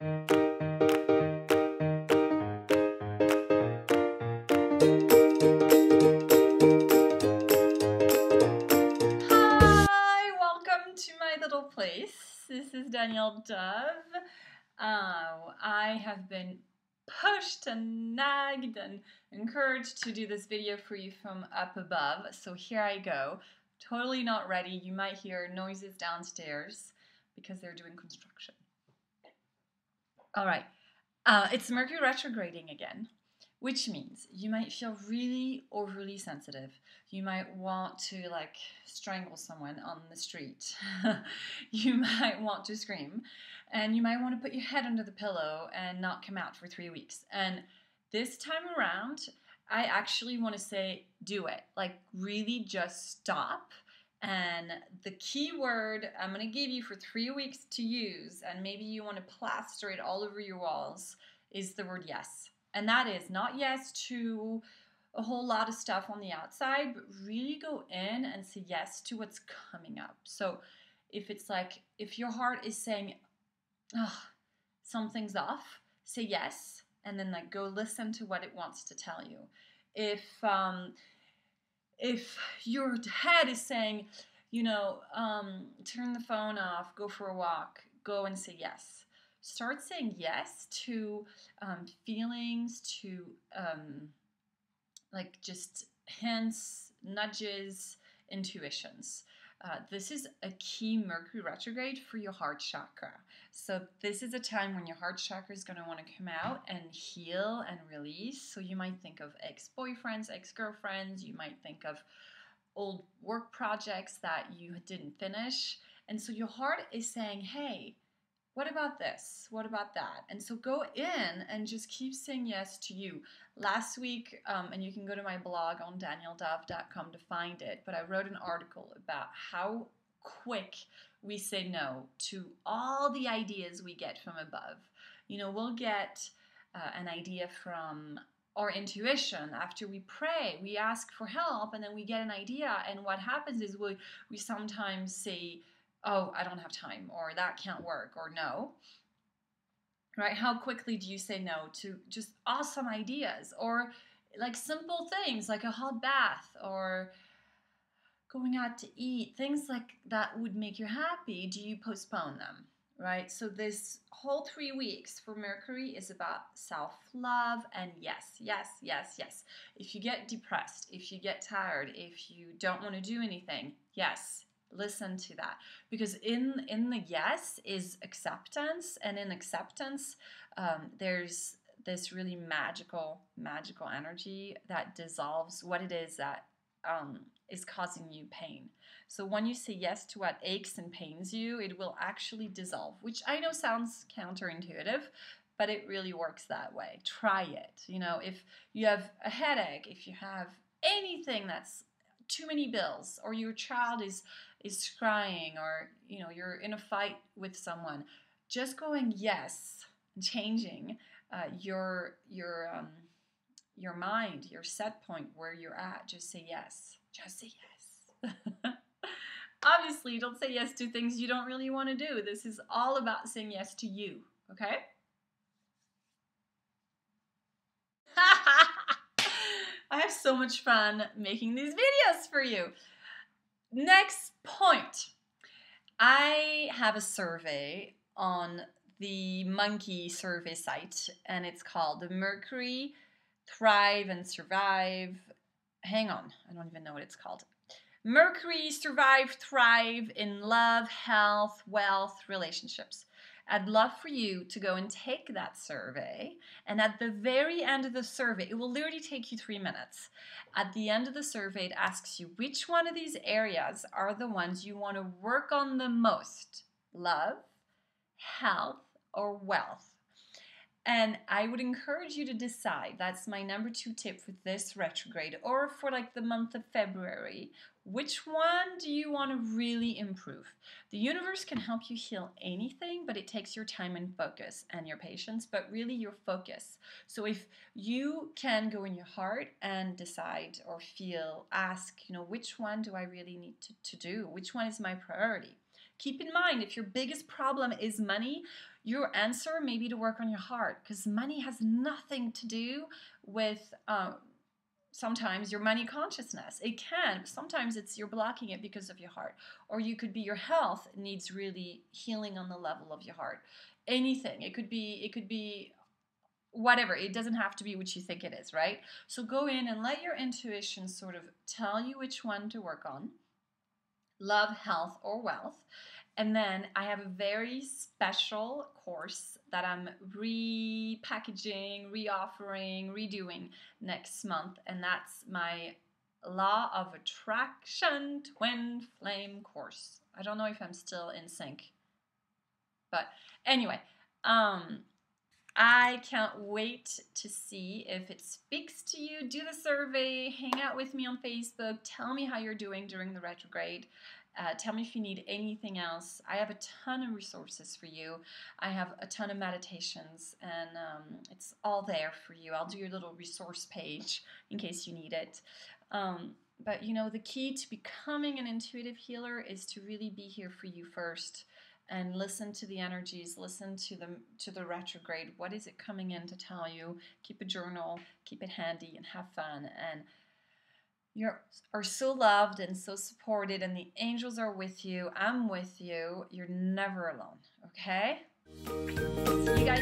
Welcome to my little place. This is Danielle Dove. I have been pushed and nagged and encouraged to do this video for you from up above. So here I go. Totally not ready. You might hear noises downstairs because they're doing construction. All right. It's Mercury retrograding again, which means you might feel really overly sensitive. You might want to like strangle someone on the street. You might want to scream, and you might want to put your head under the pillow and not come out for 3 weeks. And this time around, I actually want to say do it. Like really just stop. And the key word I'm going to give you for 3 weeks to use, and maybe you want to plaster it all over your walls, is the word yes. And that is not yes to a whole lot of stuff on the outside, but really go in and say yes to what's coming up. So if it's like, if your heart is saying, oh, something's off, say yes, and then like go listen to what it wants to tell you. If your head is saying, turn the phone off, go for a walk, go and say yes. Start saying yes to feelings, to like just hints, nudges, intuitions. This is a key Mercury retrograde for your heart chakra. So this is a time when your heart chakra is going to want to come out and heal and release. So you might think of ex-boyfriends, ex-girlfriends. You might think of old work projects that you didn't finish. And so your heart is saying, hey, what about this? What about that? And so go in and just keep saying yes to you. Last week, and you can go to my blog on danielledove.com to find it, but I wrote an article about how quick we say no to all the ideas we get from above. We'll get an idea from our intuition. After we pray, we ask for help, and then we get an idea. And what happens is we sometimes say, oh, I don't have time, or that can't work, or no. Right? How quickly do you say no to just awesome ideas, or like simple things like a hot bath, or going out to eat, things like that would make you happy? Do you postpone them? Right? So this whole 3 weeks for Mercury is about self-love and yes, yes, yes, yes. If you get depressed, if you get tired, if you don't want to do anything, yes, listen to that. Because in the yes is acceptance, and in acceptance, there's this really magical energy that dissolves what it is that is causing you pain. So when you say yes to what aches and pains you, it will actually dissolve, which I know sounds counterintuitive, but it really works that way. Try it. If you have a headache, if you have anything that's too many bills, or your child is crying, or you're in a fight with someone, just going yes, changing your mind, your set point where you're at. Just say yes. Just say yes. Obviously, don't say yes to things you don't really want to do. This is all about saying yes to you, okay? I have so much fun making these videos for you. Next point. I have a survey on the Monkey survey site, and it's called the Mercury Thrive and Survive. Hang on, I don't even know what it's called. Mercury Survive, Thrive in Love, Health, Wealth, Relationships. I'd love for you to go and take that survey, and at the very end of the survey, it will literally take you 3 minutes. At the end of the survey, it asks you which one of these areas are the ones you want to work on the most: love, health, or wealth. And I would encourage you to decide. That's my number 2 tip for this retrograde, or for like the month of February. Which one do you want to really improve? The universe can help you heal anything, but it takes your time and focus and your patience, but really your focus. So if you can go in your heart and decide or feel, ask, which one do I really need to do? Which one is my priority? Keep in mind, if your biggest problem is money, your answer may be to work on your heart, because money has nothing to do with sometimes your money consciousness. It can. Sometimes it's you're blocking it because of your heart. Or you could be your health needs really healing on the level of your heart. Anything. It could be whatever. It doesn't have to be what you think it is, right? So go in and let your intuition sort of tell you which one to work on. Love, health, or wealth. And then I have a very special course that I'm repackaging, reoffering, redoing next month. And that's my Law of Attraction Twin Flame course. I don't know if I'm still in sync. But anyway, I can't wait to see if it speaks to you. Do the survey, hang out with me on Facebook, tell me how you're doing during the retrograde. Tell me if you need anything else. I have a ton of resources for you. I have a ton of meditations, and it's all there for you. I'll do your little resource page in case you need it. But you know, the key to becoming an intuitive healer is to really be here for you first. And listen to the energies, listen to the retrograde. What is it coming in to tell you? Keep a journal, keep it handy, and have fun. And you are so loved and so supported, and the angels are with you. I'm with you. You're never alone, okay? See you guys